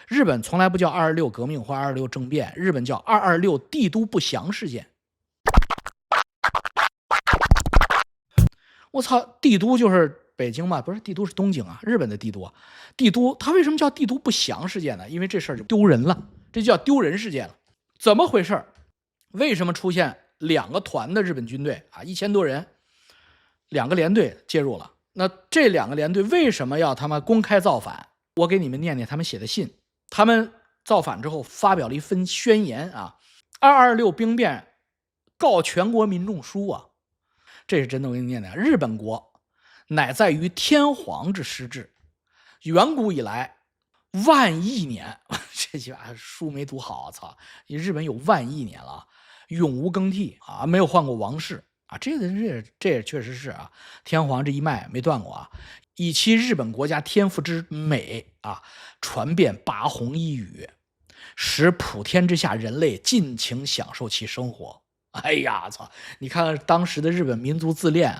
日本从来不叫226革命或226政变，日本叫226帝都不祥事件。我操，帝都就是北京嘛，不是帝都是东京啊，日本的帝都啊。帝都它为什么叫帝都不祥事件呢？因为这事儿就丢人了，这就叫丢人事件了。怎么回事？为什么出现2个团的日本军队啊，1000多人，2个连队介入了？那这2个连队为什么要他们公开造反？我给你们念念他们写的信。他们造反之后发表了一份宣言啊，226兵变告全国民众书啊。这是真的，我给你念念。日本国乃在于天皇之失志，远古以来万亿年，这句话书没读好，操！日本有万亿年了，永无更替啊，没有换过王室啊，这也确实是啊，天皇这一脉没断过啊。以其日本国家天赋之美啊，传遍8鸿1宇，使普天之下人类尽情享受其生活。哎呀，操！你看看当时的日本民族自恋、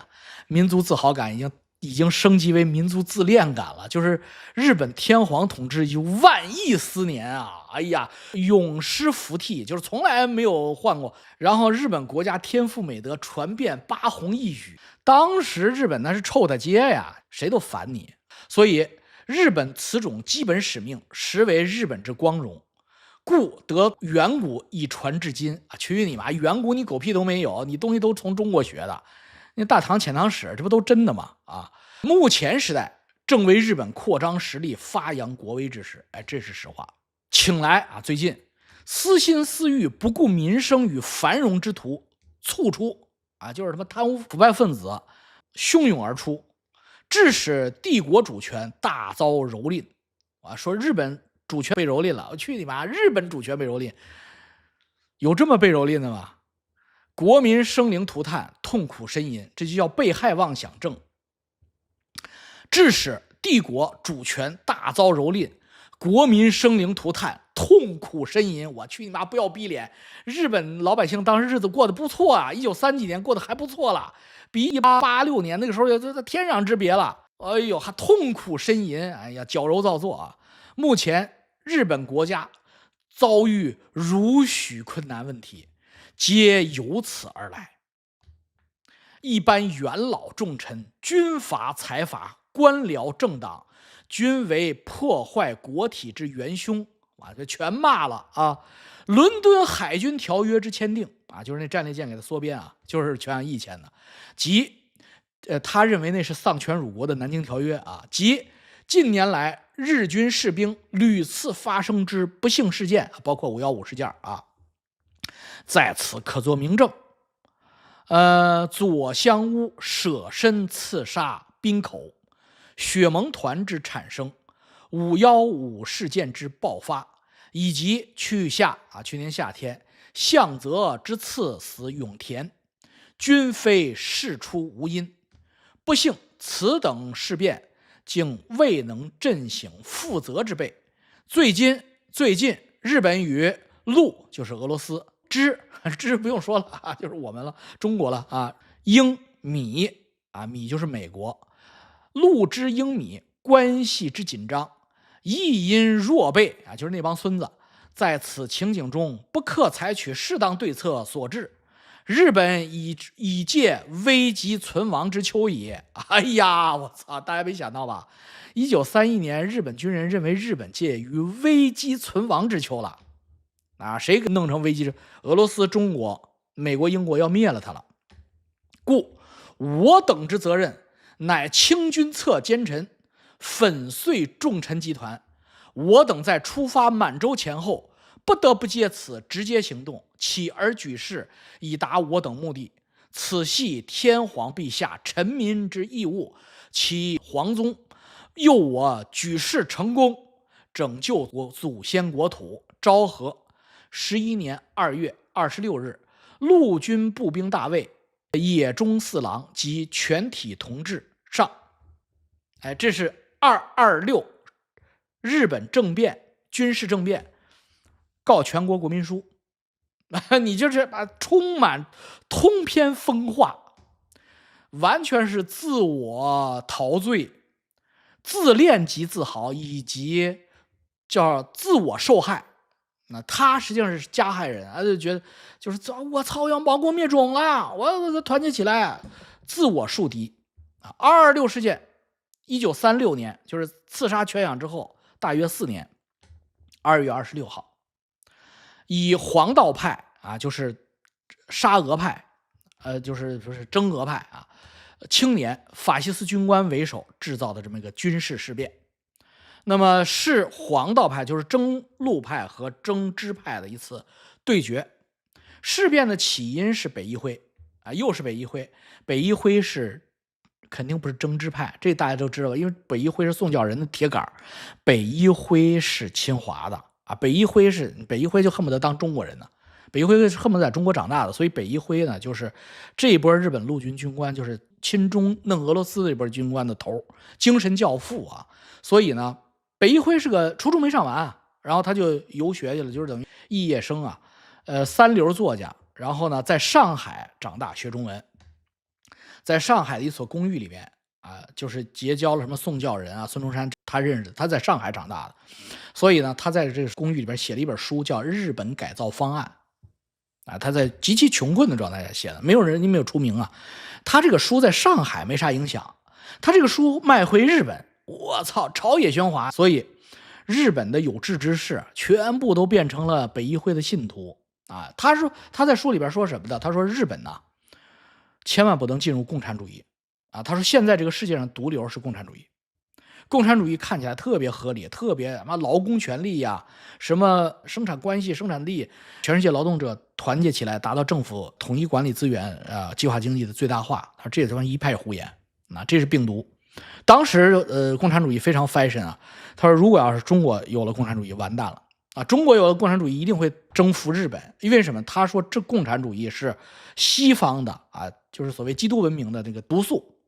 民族自豪感已经升级为民族自恋感了。就是日本天皇统治有万亿思年啊！哎呀，永失服替，就是从来没有换过。然后日本国家天赋美德传遍8鸿1宇，当时日本那是臭大街呀，谁都烦你。所以日本此种基本使命，实为日本之光荣。故得远古以传至今啊！去你妈！远古你狗屁都没有，你东西都从中国学的。那大唐遣唐使这不都真的吗？啊！目前时代正为日本扩张实力、发扬国威之时。哎，这是实话。请来啊！最近私心私欲、不顾民生与繁荣之徒簇出啊，就是他妈贪污腐败分子汹涌而出，致使帝国主权大遭蹂躏啊！说日本主权被蹂躏了，我去你妈！日本主权被蹂躏，有这么被蹂躏的吗？国民生灵涂炭，痛苦呻吟，这就叫被害妄想症，致使帝国主权大遭蹂躏，国民生灵涂炭，痛苦呻吟。我去你妈！不要逼脸！日本老百姓当时日子过得不错啊，1930几年过得还不错了，比1886年那个时候就天壤之别了。哎呦，还痛苦呻吟！哎呀，矫揉造作啊！目前日本国家遭遇如许困难问题，皆由此而来。一般元老重臣、军阀财阀、官僚政党，均为破坏国体之元凶。哇，这全骂了啊！伦敦海军条约之签订啊，就是那战列舰给他缩编啊，就是全让义签的。即他认为那是丧权辱国的南京条约啊，即近年来日军士兵屡次发生之不幸事件，包括515事件啊，在此可作明证。左相屋舍身刺杀滨口，血盟团之产生，515事件之爆发，以及去年夏天向泽之刺死永田，均非事出无因。不幸此等事变竟未能振醒负责之辈。最近日本与陆，就是俄罗斯之不用说了啊，就是我们了，中国了啊，英米啊，米就是美国，陆之英米关系之紧张，亦因弱备啊，就是那帮孙子在此情景中不可采取适当对策所致。日本已届危急存亡之秋也。哎呀，我操！大家没想到吧？1931年，日本军人认为日本介于危机存亡之秋了。啊，谁给弄成危机？俄罗斯、中国、美国、英国要灭了他了。故我等之责任，乃清君侧奸臣，粉碎重臣集团。我等在出发满洲前后，不得不借此直接行动，起而举事，以达我等目的。此系天皇陛下臣民之义务，其皇宗佑我举事成功，拯救我祖先国土。昭和11年2月26日，陆军步兵大尉野中四郎及全体同志上。哎，这是226日本政变，军事政变，告全国国民书。你就是把充满通篇疯话，完全是自我陶醉、自恋及自豪，以及叫自我受害。那他实际上是加害人啊，就觉得就是我操，要亡国灭种了，我团结起来，自我树敌啊。226事件，1936年，就是刺杀全养之后大约4年，2月26号，以黄道派啊，就是沙俄派，就是征俄派啊，青年法西斯军官为首制造的这么一个军事事变。那么是黄道派，就是征陆派和征支派的一次对决。事变的起因是北一辉啊，又是北一辉。北一辉是肯定不是征支派，这大家都知道，因为北一辉是宋教仁的铁杆，北一辉是侵华的啊。北一辉就恨不得当中国人呢，北一辉是恨不得在中国长大的，所以北一辉呢就是这一波日本陆军军官，就是亲中弄俄罗斯的这波军官的头，精神教父啊。所以呢，北一辉是个初中没上完，然后他就游学去了，就是等于肄业生啊，三流作家。然后呢，在上海长大学中文，在上海的一所公寓里面啊，就是结交了什么宋教仁啊、孙中山，他认识的，他在上海长大的，所以呢，他在这个公寓里边写了一本书，叫《日本改造方案》啊，他在极其穷困的状态下写的，没有出名啊。他这个书在上海没啥影响，他这个书卖回日本，我操，朝野喧哗，所以日本的有志之士全部都变成了北一辉的信徒啊。他在书里边说什么的？他说日本呢，千万不能进入共产主义啊。他说现在这个世界上毒瘤是共产主义，共产主义看起来特别合理，特别什么劳工权利呀，什么生产关系、生产力，全世界劳动者团结起来，达到政府统一管理资源计划经济的最大化。他说这也他妈一派胡言啊，这是病毒。当时共产主义非常 fashion 啊，他说如果要是中国有了共产主义，完蛋了啊！中国有了共产主义一定会征服日本，因为什么？他说这共产主义是西方的啊，就是所谓基督文明的那个毒素。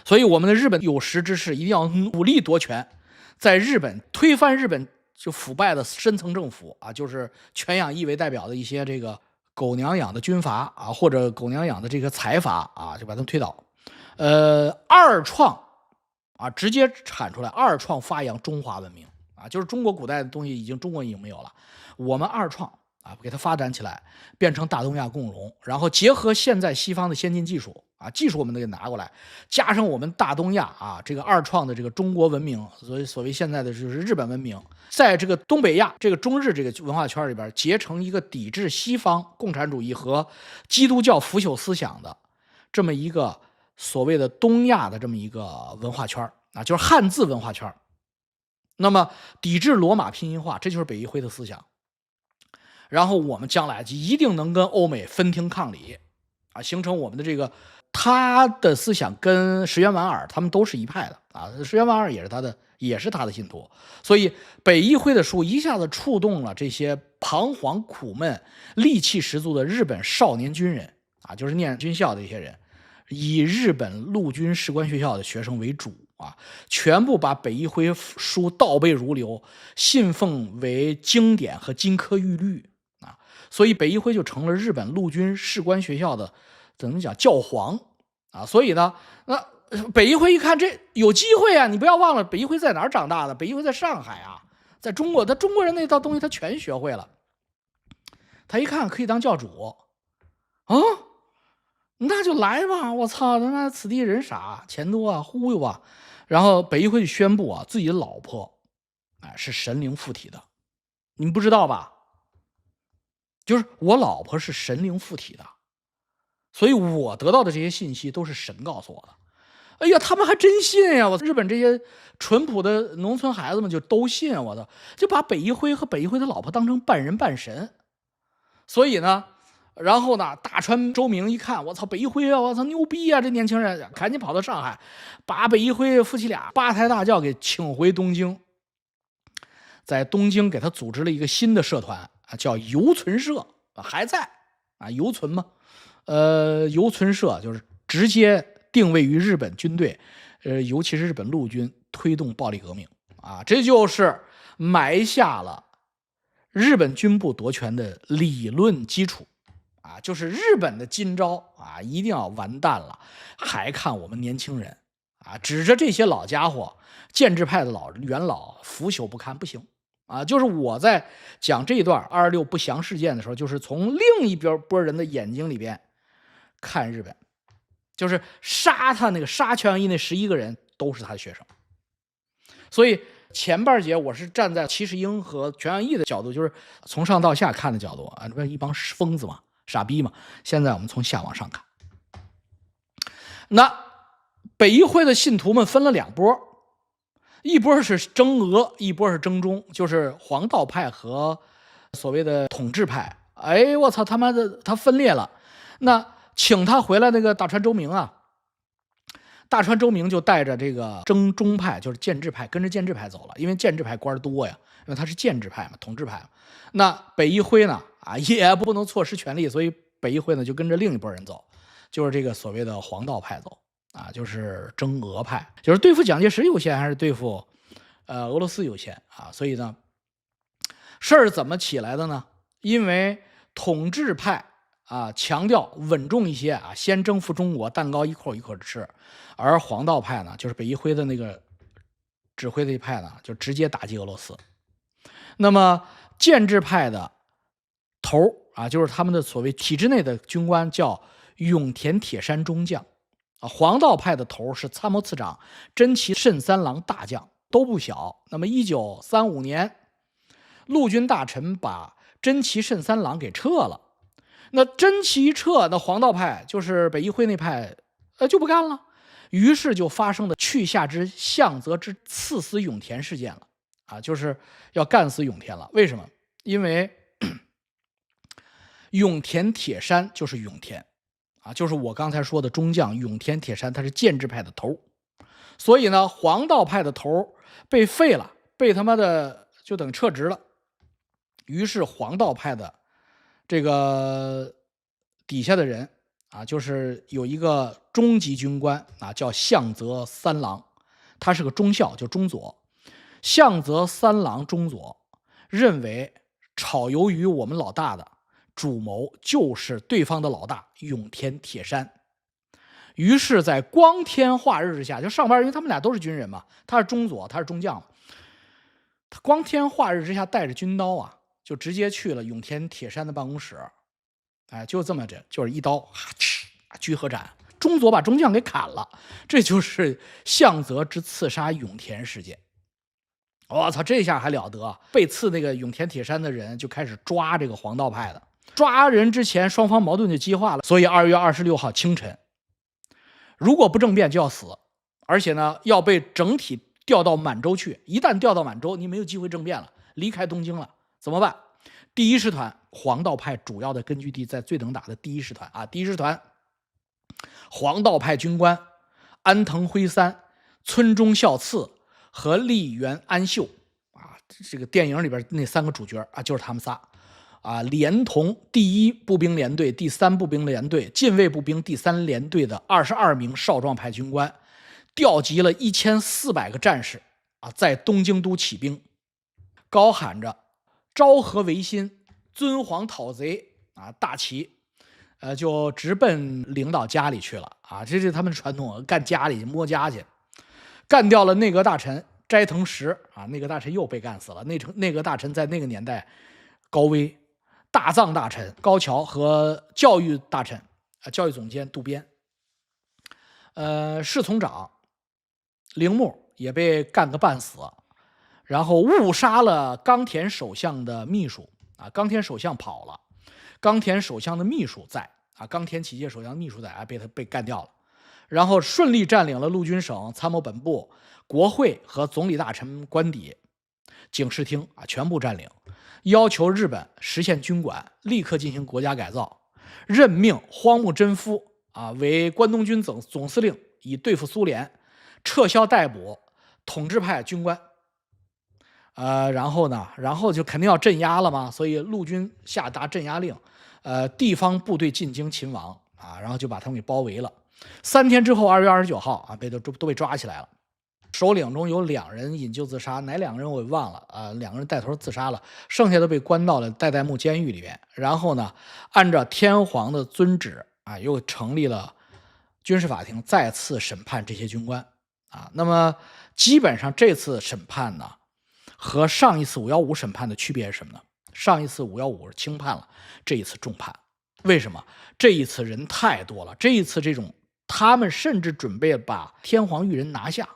所以我们的日本有识之士一定要努力夺权，在日本推翻日本就腐败的深层政府啊，就是全养义为代表的一些这个狗娘养的军阀啊，或者狗娘养的这个财阀啊，就把他们推倒。二创啊，直接产出来，二创发扬中华文明啊，就是中国古代的东西中国已经没有了，我们二创啊，给它发展起来，变成大东亚共荣，然后结合现在西方的先进技术啊，技术我们都给拿过来，加上我们大东亚啊这个二创的这个中国文明，所谓现在的就是日本文明，在这个东北亚这个中日这个文化圈里边结成一个抵制西方共产主义和基督教腐朽思想的这么一个所谓的东亚的这么一个文化圈啊，就是汉字文化圈。那么抵制罗马拼音化，这就是北一辉的思想。然后我们将来一定能跟欧美分庭抗礼啊，形成我们的这个他的思想跟石原莞尔他们都是一派的啊，石原莞尔也是他的信徒。所以北一辉的书一下子触动了这些彷徨苦闷、戾气十足的日本少年军人啊，就是念军校的一些人。以日本陆军士官学校的学生为主啊，全部把北一辉书倒背如流，信奉为经典和金科玉律啊，所以北一辉就成了日本陆军士官学校的怎么讲教皇啊。所以呢，那北一辉一看这有机会啊，你不要忘了北一辉在哪儿长大的？北一辉在上海啊，在中国，他中国人那套东西他全学会了。他一看可以当教主啊。那就来吧，我操，他妈此地人傻，钱多啊，忽悠啊。然后北一辉就宣布啊，自己的老婆是神灵附体的，你们不知道吧？就是我老婆是神灵附体的，所以我得到的这些信息都是神告诉我的。哎呀，他们还真信呀！我日本这些淳朴的农村孩子们就都信我的，就把北一辉和北一辉的老婆当成半人半神。所以呢，然后呢，大川周明一看，我操，北一辉啊，我操，牛逼啊！这年轻人赶紧跑到上海，把北一辉夫妻俩八抬大轿给请回东京，在东京给他组织了一个新的社团啊，叫游存社，还在啊，游存嘛，游存社就是直接定位于日本军队，尤其是日本陆军推动暴力革命啊，这就是埋下了日本军部夺权的理论基础。啊，就是日本的今朝啊，一定要完蛋了，还看我们年轻人指着这些老家伙，建制派的元老腐朽不堪，不行就是我在讲这一段226不祥事件的时候，就是从另一波人的眼睛里边看日本，就是杀全阳一那11个人都是他的学生。所以前半节我是站在齐世英和全阳义的角度，就是从上到下看的角度这不是一帮疯子嘛，傻逼嘛。现在我们从下往上看，那北一会的信徒们分了2波，一波是征俄，一波是征中，就是黄道派和所谓的统治派。我操他妈的，他分裂了。那请他回来那个大川周明大川周明就带着这个征中派，就是建制派，跟着建制派走了，因为建制派官多呀，因为他是建制派嘛，统治派嘛。那北一辉呢也不能错失权力，所以北一辉呢就跟着另一拨人走，就是这个所谓的黄道派走就是征俄派，就是对付蒋介石优先还是对付俄罗斯优先所以呢，事儿怎么起来的呢？因为统治派强调稳重一些先征服中国，蛋糕一口一口吃，而黄道派呢，就是北一辉的那个指挥的一派呢，就直接打击俄罗斯。那么建制派的头就是他们的所谓体制内的军官叫永田铁山中将黄道派的头是参谋次长真崎慎三郎大将，都不小。那么1935年，陆军大臣把真崎慎三郎给撤了。那真崎一撤，那黄道派就是北一辉那派就不干了，于是就发生了去下之相泽之刺死永田事件了就是要干死永田了。为什么？因为永田铁山就是永田就是我刚才说的中将永田铁山，他是建制派的头，所以呢，黄道派的头被废了，被他妈的就等于撤职了。于是黄道派的这个底下的人就是有一个中级军官叫相泽三郎，他是个中校，就中佐。相泽三郎中佐认为炒鱿鱼我们老大的主谋就是对方的老大永田铁山，于是在光天化日之下就上班，因为他们俩都是军人嘛，他是中佐，他是中将嘛，他光天化日之下带着军刀就直接去了永田铁山的办公室，就这么着，就是一刀居合斩，中佐把中将给砍了，这就是相泽之刺杀永田事件。我操，这下还了得！被刺那个永田铁山的人就开始抓这个黄道派的，抓人之前双方矛盾就激化了，所以2月26号清晨，如果不政变就要死，而且呢要被整体调到满洲去，一旦调到满洲，你没有机会政变了，离开东京了，怎么办？第一师团，黄道派主要的根据地在最能打的第一师团第一师团黄道派军官安藤辉三、村中孝次和立原安秀这个电影里边那3个主角就是他们仨连同第1步兵联队、第3步兵联队、近卫步兵第3联队的22名少壮派军官，调集了1400个战士在东京都起兵，高喊着昭和维新、尊皇讨贼大旗就直奔领导家里去了这是他们的传统，干家里摸家去，干掉了内阁大臣斋藤实内阁大臣又被干死了。内阁大臣在那个年代高危，大藏大臣高桥和教育大臣教育总监渡边侍从长铃木也被干个半死，然后误杀了冈田首相的秘书冈田首相跑了，冈田首相的秘书在冈田启介首相的秘书在被干掉了，然后顺利占领了陆军省参谋本部、国会和总理大臣官邸、警视厅全部占领，要求日本实现军管，立刻进行国家改造，任命荒木贞夫为关东军总司令，以对付苏联，撤销逮捕统治派军官。然后就肯定要镇压了嘛，所以陆军下达镇压令，地方部队进京勤王然后就把他们给包围了。3天之后，2月29号都被抓起来了。首领中有2人引咎自杀，哪2个人我也忘了2个人带头自杀了，剩下都被关到了代代木监狱里边。然后呢，按照天皇的遵旨又成立了军事法庭，再次审判这些军官那么基本上这次审判呢，和上一次515审判的区别是什么呢？上一次515是轻判了，这一次重判。为什么？这一次人太多了，这一次他们甚至准备把天皇裕仁拿下，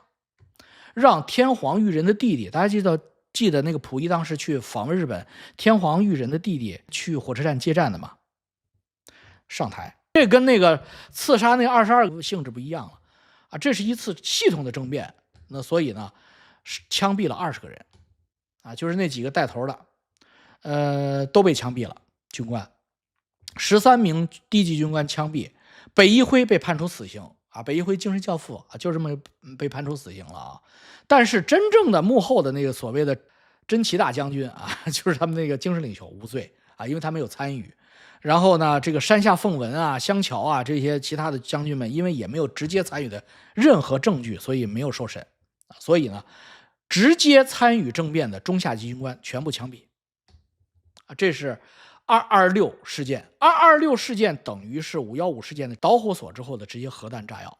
让天皇裕仁的弟弟，大家记得那个溥仪当时去访问日本，天皇裕仁的弟弟去火车站接站的吗？上台，这跟那个刺杀那22个性质不一样了这是一次系统的政变。那所以呢，枪毙了20个人就是那几个带头的，都被枪毙了，军官，13名低级军官枪毙，北一辉被判处死刑北一辉精神教父就这么被判处死刑了但是真正的幕后的那个所谓的真齐大将军就是他们那个精神领袖无罪因为他没有参与。然后呢，这个山下奉文香桥这些其他的将军们，因为也没有直接参与的任何证据，所以没有受审所以呢，直接参与政变的中下级军官全部枪毙这是226事件。226事件等于是515事件的导火索之后的直接核弹炸药，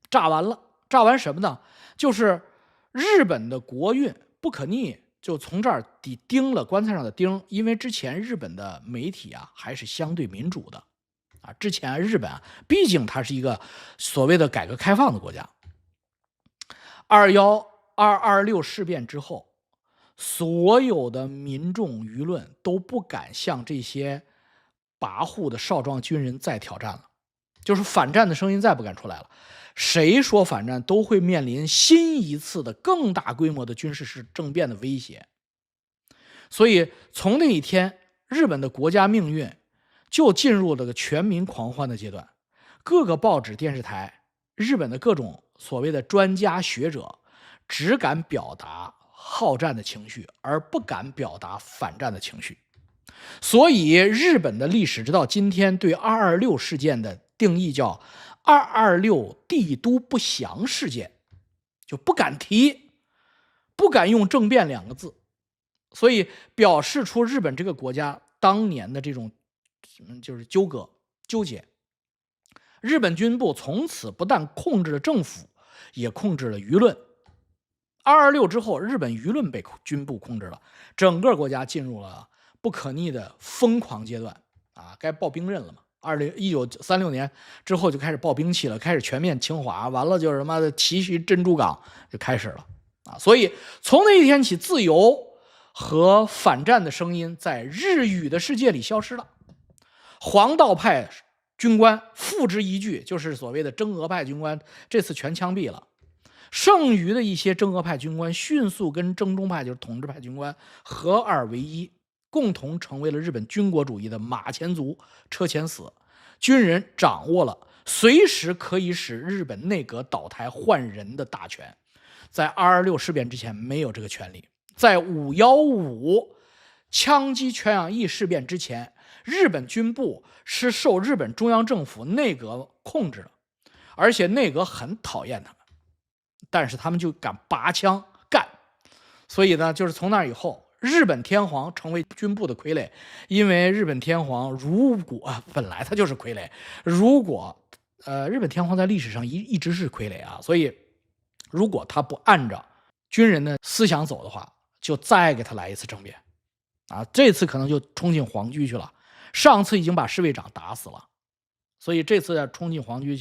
炸完了。炸完什么呢？就是日本的国运不可逆，就从这儿钉了棺材上的钉。因为之前日本的媒体还是相对民主的之前日本毕竟它是一个所谓的改革开放的国家。226事变之后，所有的民众舆论都不敢向这些跋扈的少壮军人再挑战了，就是反战的声音再不敢出来了。谁说反战都会面临新一次的更大规模的军事政变的威胁。所以从那一天，日本的国家命运就进入了个全民狂欢的阶段。各个报纸电视台，日本的各种所谓的专家学者只敢表达好战的情绪，而不敢表达反战的情绪。所以日本的历史直到今天对226事件的定义叫226帝都不祥事件，就不敢提，不敢用政变2个字。所以表示出日本这个国家当年的这种就是纠结。日本军部从此不但控制了政府，也控制了舆论。226之后，日本舆论被军部控制了，整个国家进入了不可逆的疯狂阶段该报兵刃了嘛。1936年之后就开始报兵器了，开始全面侵华，完了就是什么奇袭珍珠港就开始了所以从那一天起，自由和反战的声音在日语的世界里消失了。黄道派军官付之一炬，就是所谓的征俄派军官，这次全枪毙了。剩余的一些征俄派军官迅速跟征中派，就是统治派军官合二为一，共同成为了日本军国主义的马前卒、车前死。军人掌握了随时可以使日本内阁倒台换人的大权，在226事变之前没有这个权利。在515枪击全养义事变之前，日本军部是受日本中央政府内阁控制的，而且内阁很讨厌他们，但是他们就敢拔枪干。所以呢，就是从那以后，日本天皇成为军部的傀儡。因为日本天皇如果本来他就是傀儡，如果日本天皇在历史上一直是傀儡所以如果他不按照军人的思想走的话，就再给他来一次政变这次可能就冲进皇居去了。上次已经把侍卫长打死了，所以这次要冲进皇居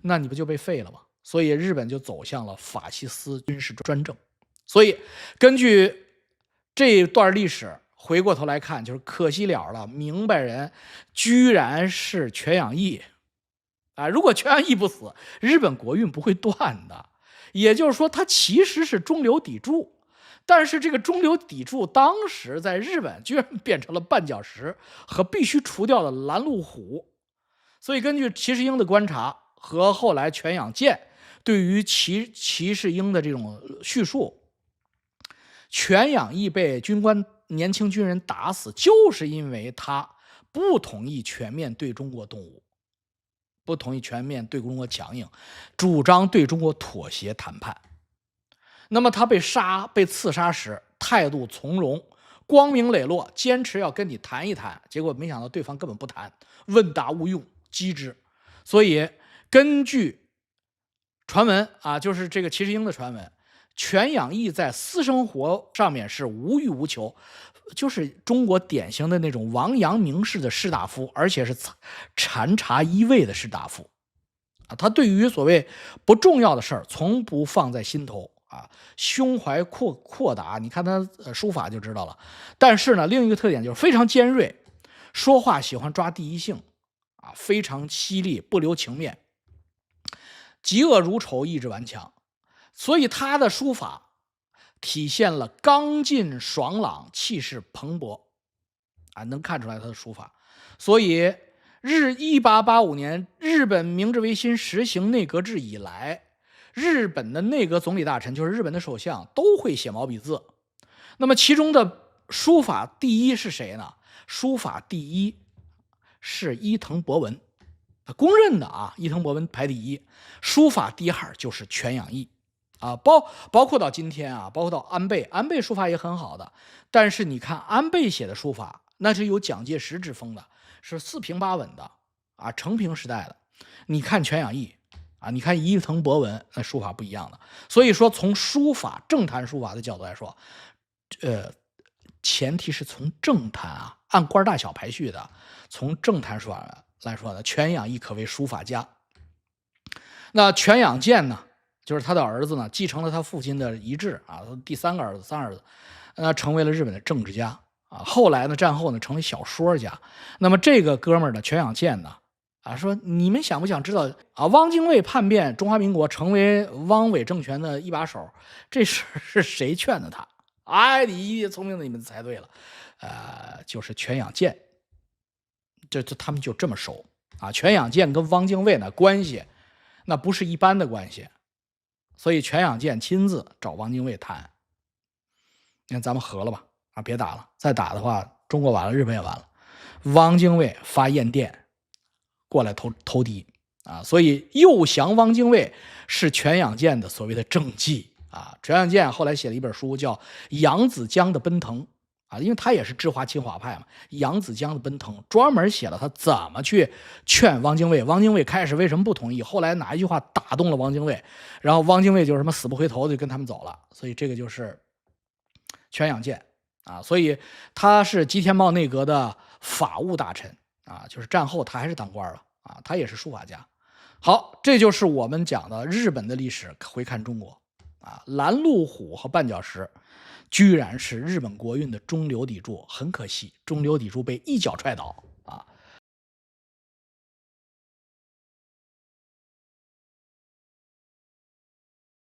那你不就被废了吗？所以日本就走向了法西斯军事专政。所以根据这段历史回过头来看，就是可惜了明白人居然是全养义如果全养义不死，日本国运不会断的。也就是说，他其实是中流砥柱，但是这个中流砥柱当时在日本居然变成了绊脚石和必须除掉的拦路虎。所以根据齐世英的观察和后来全养健对于齐世英的这种叙述，全养义被年轻军人打死，就是因为他不同意全面对中国动武，不同意全面对中国强硬，主张对中国妥协谈判。那么他被刺杀时态度从容，光明磊落，坚持要跟你谈一谈，结果没想到对方根本不谈，问答无用，击之。所以根据传闻啊，就是这个齐世英的传闻，全养义在私生活上面是无欲无求，就是中国典型的那种王阳明式的士大夫，而且是禅茶一味的士大夫啊。他对于所谓不重要的事儿，从不放在心头啊，胸怀阔达，你看他书法就知道了。但是呢，另一个特点就是非常尖锐，说话喜欢抓第一性啊，非常犀利，不留情面。嫉恶如仇，意志顽强，所以他的书法体现了刚劲爽朗，气势蓬勃啊，能看出来他的书法。所以1885年日本明治维新实行内阁制以来，日本的内阁总理大臣，就是日本的首相，都会写毛笔字。那么其中的书法第一是谁呢？书法第一是伊藤博文，公认的啊，伊藤博文排第一。书法第二就是全养义啊，包括到今天啊，包括到安倍书法也很好的。但是你看安倍写的书法，那是有蒋介石之风的，是四平八稳的啊，成平时代的。你看全养义啊，你看伊藤博文，那书法不一样的。所以说，从书法政坛书法的角度来说，前提是从政坛啊，按官大小排序的，从政坛书法来说呢，全养义可谓书法家。那全养健呢，就是他的儿子呢，继承了他父亲的遗志啊，第三儿子，成为了日本的政治家啊。后来呢，战后呢，成为小说家。那么这个哥们儿呢，全养健呢，啊，说你们想不想知道啊？汪精卫叛变中华民国，成为汪伪政权的一把手，这事是谁劝的他？哎，你聪明的你们猜对了，就是全养健。他们就这么熟啊。全养健跟汪精卫呢关系，那不是一般的关系，所以全养健亲自找汪精卫谈，那咱们和了吧，啊，别打了，再打的话，中国完了，日本也完了。汪精卫发唁电过来投敌啊，所以诱降汪精卫是全养健的所谓的政绩啊。全养健后来写了一本书叫《扬子江的奔腾》啊，因为他也是知华亲华派嘛，扬子江的奔腾专门写了他怎么去劝汪精卫，汪精卫开始为什么不同意，后来哪一句话打动了汪精卫，然后汪精卫就什么死不回头就跟他们走了，所以这个就是全养健啊。所以他是吉田茂内阁的法务大臣啊，就是战后他还是当官了啊，他也是书法家。好，这就是我们讲的日本的历史回看中国啊，拦路虎和绊脚石居然是日本国运的中流砥柱，很可惜，中流砥柱被一脚踹倒。